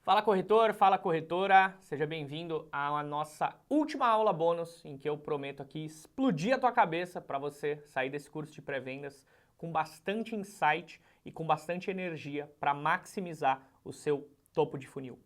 Fala corretor, fala corretora, seja bem-vindo à nossa última aula bônus em que eu prometo aqui explodir a tua cabeça para você sair desse curso de pré-vendas com bastante insight e com bastante energia para maximizar o seu topo de funil.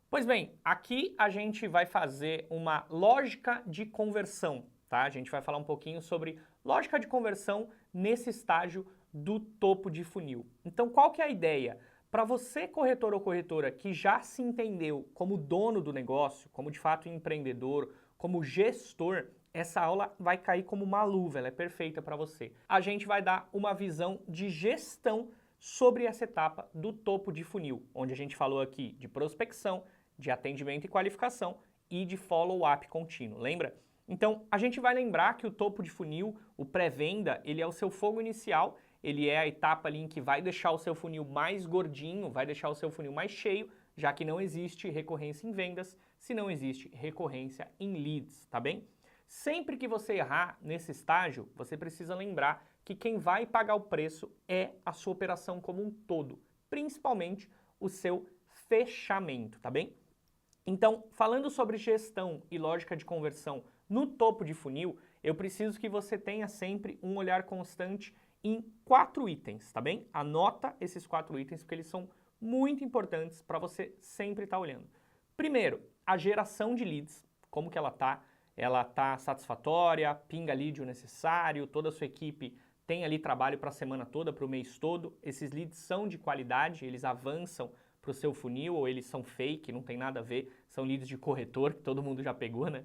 Pois bem, aqui a gente vai fazer uma lógica de conversão, tá? A gente vai falar um pouquinho sobre lógica de conversão nesse estágio do topo de funil. Então, qual que é a ideia? Para você, corretor ou corretora, que já se entendeu como dono do negócio, como de fato empreendedor, como gestor, essa aula vai cair como uma luva, ela é perfeita para você. A gente vai dar uma visão de gestão sobre essa etapa do topo de funil, onde a gente falou aqui de prospecção, de atendimento e qualificação e de follow-up contínuo, lembra? Então, a gente vai lembrar que o topo de funil, o pré-venda, ele é o seu fogo inicial, ele é a etapa ali em que vai deixar o seu funil mais gordinho, vai deixar o seu funil mais cheio, já que não existe recorrência em vendas, se não existe recorrência em leads, tá bem? Sempre que você errar nesse estágio, você precisa lembrar que quem vai pagar o preço é a sua operação como um todo, principalmente o seu fechamento, tá bem? Então, falando sobre gestão e lógica de conversão no topo de funil, eu preciso que você tenha sempre um olhar constante em 4 itens, tá bem? Anota esses 4 itens porque eles são muito importantes para você sempre estar olhando. Primeiro, a geração de leads, como que ela tá? Ela tá satisfatória, pinga lead o necessário, toda a sua equipe tem ali trabalho para a semana toda, para o mês todo. Esses leads são de qualidade, eles avançam para o seu funil ou eles são fake, não tem nada a ver, são leads de corretor que todo mundo já pegou, né?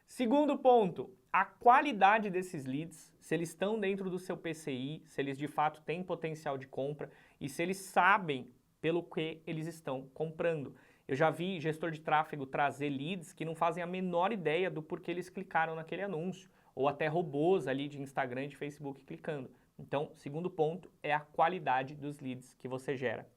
Segundo ponto, a qualidade desses leads, se eles estão dentro do seu PCI, se eles de fato têm potencial de compra e se eles sabem pelo que eles estão comprando. Eu já vi gestor de tráfego trazer leads que não fazem a menor ideia do porquê eles clicaram naquele anúncio, ou até robôs ali de Instagram e de Facebook clicando. Então, segundo ponto é a qualidade dos leads que você gera.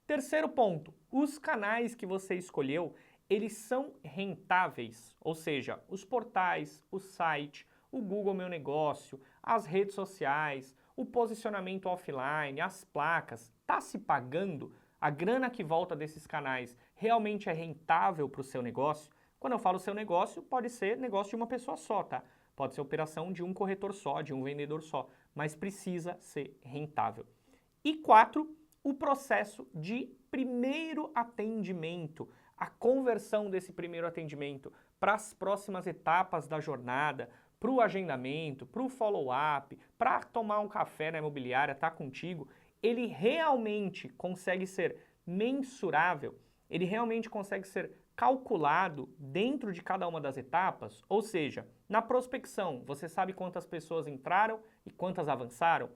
Terceiro ponto, os canais que você escolheu, eles são rentáveis, ou seja, os portais, o site, o Google Meu Negócio, as redes sociais, o posicionamento offline, as placas, está se pagando? A grana que volta desses canais realmente é rentável para o seu negócio? Quando eu falo seu negócio, pode ser negócio de uma pessoa só, tá? Pode ser operação de um corretor só, de um vendedor só, mas precisa ser rentável. E 4, o processo de primeiro atendimento, a conversão desse primeiro atendimento para as próximas etapas da jornada, para o agendamento, para o follow-up, para tomar um café na imobiliária, tá contigo, ele realmente consegue ser mensurável, ele realmente consegue ser calculado dentro de cada uma das etapas, ou seja, na prospecção, você sabe quantas pessoas entraram e quantas avançaram?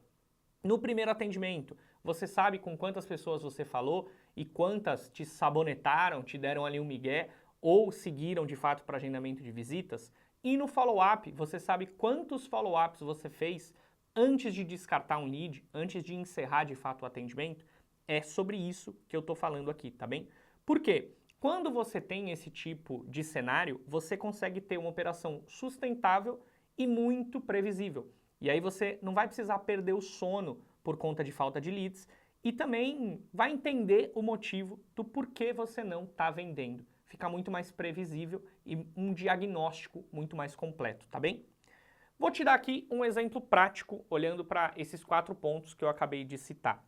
No primeiro atendimento, você sabe com quantas pessoas você falou e quantas te sabonetaram, te deram ali um migué ou seguiram de fato para agendamento de visitas? E no follow-up, você sabe quantos follow-ups você fez antes de descartar um lead, antes de encerrar de fato o atendimento? É sobre isso que eu estou falando aqui, tá bem? Por quê? Quando você tem esse tipo de cenário, você consegue ter uma operação sustentável e muito previsível. E aí você não vai precisar perder o sono por conta de falta de leads e também vai entender o motivo do porquê você não está vendendo. Fica muito mais previsível e um diagnóstico muito mais completo, tá bem? Vou te dar aqui um exemplo prático olhando para esses 4 pontos que eu acabei de citar.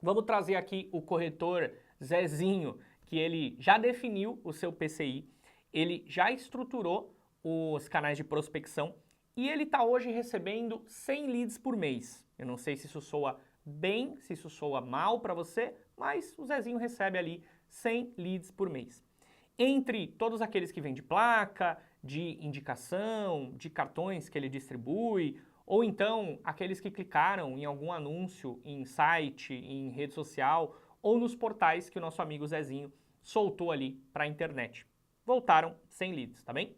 Vamos trazer aqui o corretor Zezinho, que ele já definiu o seu PCI, ele já estruturou os canais de prospecção e ele está hoje recebendo 100 leads por mês. Eu não sei se isso soa bem, se isso soa mal para você, mas o Zezinho recebe ali 100 leads por mês. Entre todos aqueles que vêm de placa, de indicação, de cartões que ele distribui, ou então aqueles que clicaram em algum anúncio em site, em rede social, ou nos portais que o nosso amigo Zezinho soltou ali para a internet. Voltaram 100 leads, tá bem?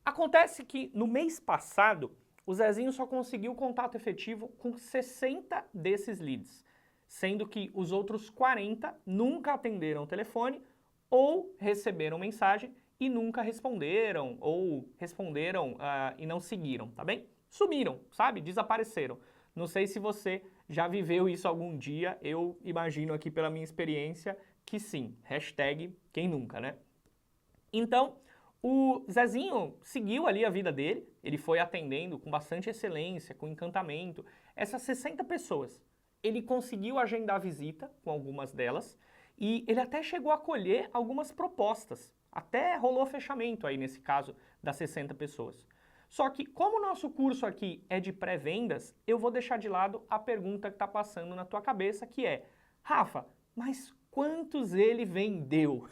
Acontece que no mês passado, o Zezinho só conseguiu contato efetivo com 60 desses leads, sendo que os outros 40 nunca atenderam o telefone ou receberam mensagem e nunca responderam, ou responderam e não seguiram, tá bem? Sumiram, sabe? Desapareceram. Não sei se você já viveu isso algum dia, eu imagino aqui pela minha experiência que sim. Hashtag quem nunca, né? Então, o Zezinho seguiu ali a vida dele, ele foi atendendo com bastante excelência, com encantamento, essas 60 pessoas. Ele conseguiu agendar visita com algumas delas e ele até chegou a colher algumas propostas. Até rolou fechamento aí nesse caso das 60 pessoas. Só que como o nosso curso aqui é de pré-vendas, eu vou deixar de lado a pergunta que está passando na tua cabeça, que é: Rafa, mas quantos ele vendeu?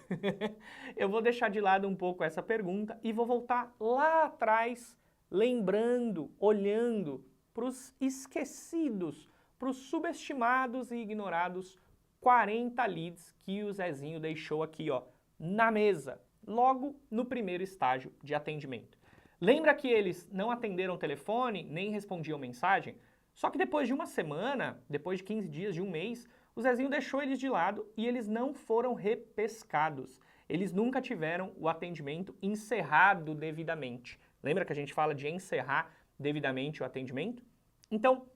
Eu vou deixar de lado um pouco essa pergunta e vou voltar lá atrás, lembrando, olhando para os esquecidos, para os subestimados e ignorados 40 leads que o Zezinho deixou aqui, ó, na mesa, logo no primeiro estágio de atendimento. Lembra que eles não atenderam o telefone, nem respondiam mensagem? Só que depois de uma semana, depois de 15 dias, de um mês, o Zezinho deixou eles de lado e eles não foram repescados. Eles nunca tiveram o atendimento encerrado devidamente. Lembra que a gente fala de encerrar devidamente o atendimento? Então,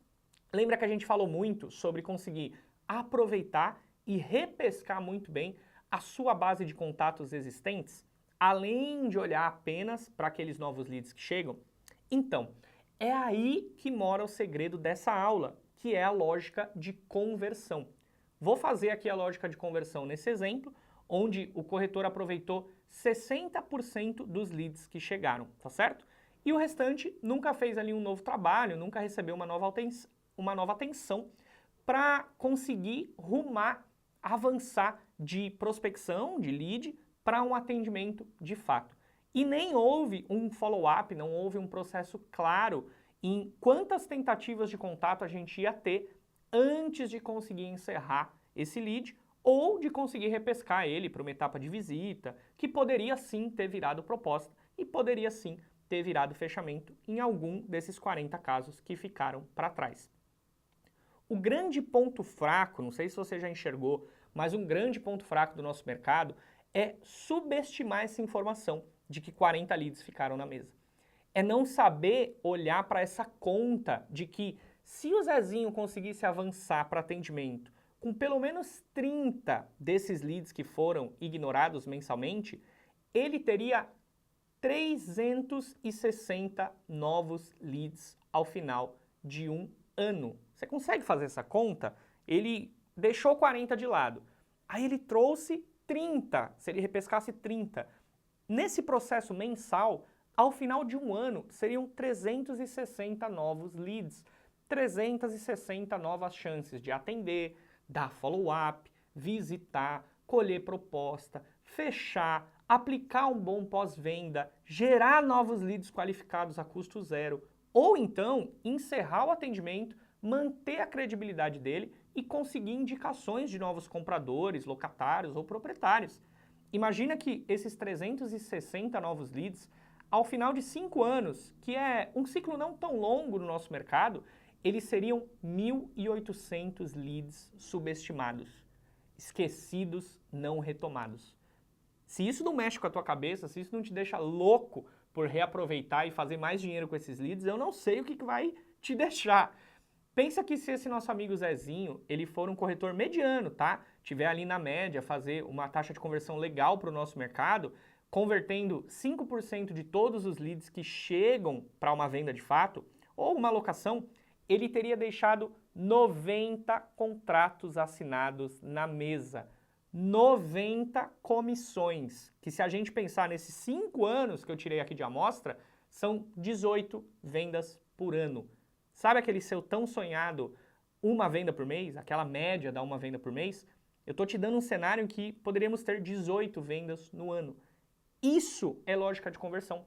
lembra que a gente falou muito sobre conseguir aproveitar e repescar muito bem a sua base de contatos existentes, além de olhar apenas para aqueles novos leads que chegam? Então, é aí que mora o segredo dessa aula, que é a lógica de conversão. Vou fazer aqui a lógica de conversão nesse exemplo, onde o corretor aproveitou 60% dos leads que chegaram, tá certo? E o restante nunca fez ali um novo trabalho, nunca recebeu uma nova atenção para conseguir rumar, avançar de prospecção, de lead, para um atendimento de fato. E nem houve um follow-up, não houve um processo claro em quantas tentativas de contato a gente ia ter antes de conseguir encerrar esse lead ou de conseguir repescar ele para uma etapa de visita, que poderia sim ter virado proposta e poderia sim ter virado fechamento em algum desses 40 casos que ficaram para trás. O grande ponto fraco, não sei se você já enxergou, mas um grande ponto fraco do nosso mercado é subestimar essa informação de que 40 leads ficaram na mesa. É não saber olhar para essa conta de que se o Zezinho conseguisse avançar para atendimento com pelo menos 30 desses leads que foram ignorados mensalmente, ele teria 360 novos leads ao final de um ano. Você consegue fazer essa conta? Ele deixou 40 de lado, aí ele trouxe 30, se ele repescasse 30. Nesse processo mensal, ao final de um ano, seriam 360 novos leads, 360 novas chances de atender, dar follow-up, visitar, colher proposta, fechar, aplicar um bom pós-venda, gerar novos leads qualificados a custo zero, ou então encerrar o atendimento, manter a credibilidade dele e conseguir indicações de novos compradores, locatários ou proprietários. Imagina que esses 360 novos leads, ao final de 5 anos, que é um ciclo não tão longo no nosso mercado, eles seriam 1.800 leads subestimados, esquecidos, não retomados. Se isso não mexe com a tua cabeça, se isso não te deixa louco por reaproveitar e fazer mais dinheiro com esses leads, eu não sei o que vai te deixar. Pensa que se esse nosso amigo Zezinho, ele for um corretor mediano, tá? Tiver ali na média, fazer uma taxa de conversão legal para o nosso mercado, convertendo 5% de todos os leads que chegam para uma venda de fato, ou uma locação, ele teria deixado 90 contratos assinados na mesa. 90 comissões, que se a gente pensar nesses 5 anos que eu tirei aqui de amostra, são 18 vendas por ano. Sabe aquele seu tão sonhado uma venda por mês, aquela média da uma venda por mês? Eu estou te dando um cenário em que poderíamos ter 18 vendas no ano. Isso é lógica de conversão.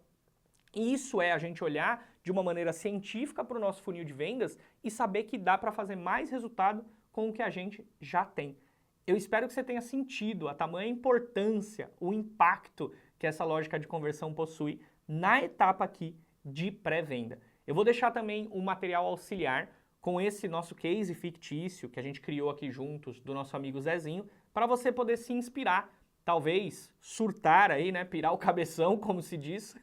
Isso é a gente olhar de uma maneira científica para o nosso funil de vendas e saber que dá para fazer mais resultado com o que a gente já tem. Eu espero que você tenha sentido a tamanha importância, o impacto que essa lógica de conversão possui na etapa aqui de pré-venda. Eu vou deixar também um material auxiliar com esse nosso case fictício que a gente criou aqui juntos do nosso amigo Zezinho, para você poder se inspirar, talvez surtar aí, né, pirar o cabeção, como se diz,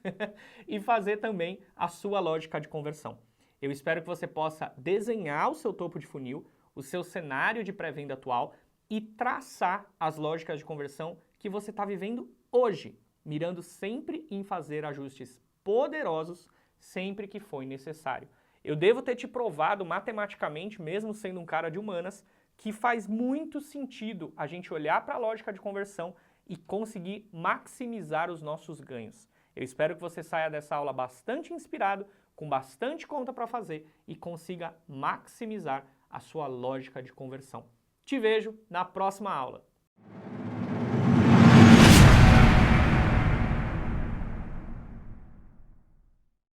e fazer também a sua lógica de conversão. Eu espero que você possa desenhar o seu topo de funil, o seu cenário de pré-venda atual e traçar as lógicas de conversão que você está vivendo hoje, mirando sempre em fazer ajustes poderosos sempre que for necessário. Eu devo ter te provado matematicamente, mesmo sendo um cara de humanas, que faz muito sentido a gente olhar para a lógica de conversão e conseguir maximizar os nossos ganhos. Eu espero que você saia dessa aula bastante inspirado, com bastante conta para fazer e consiga maximizar a sua lógica de conversão. Te vejo na próxima aula.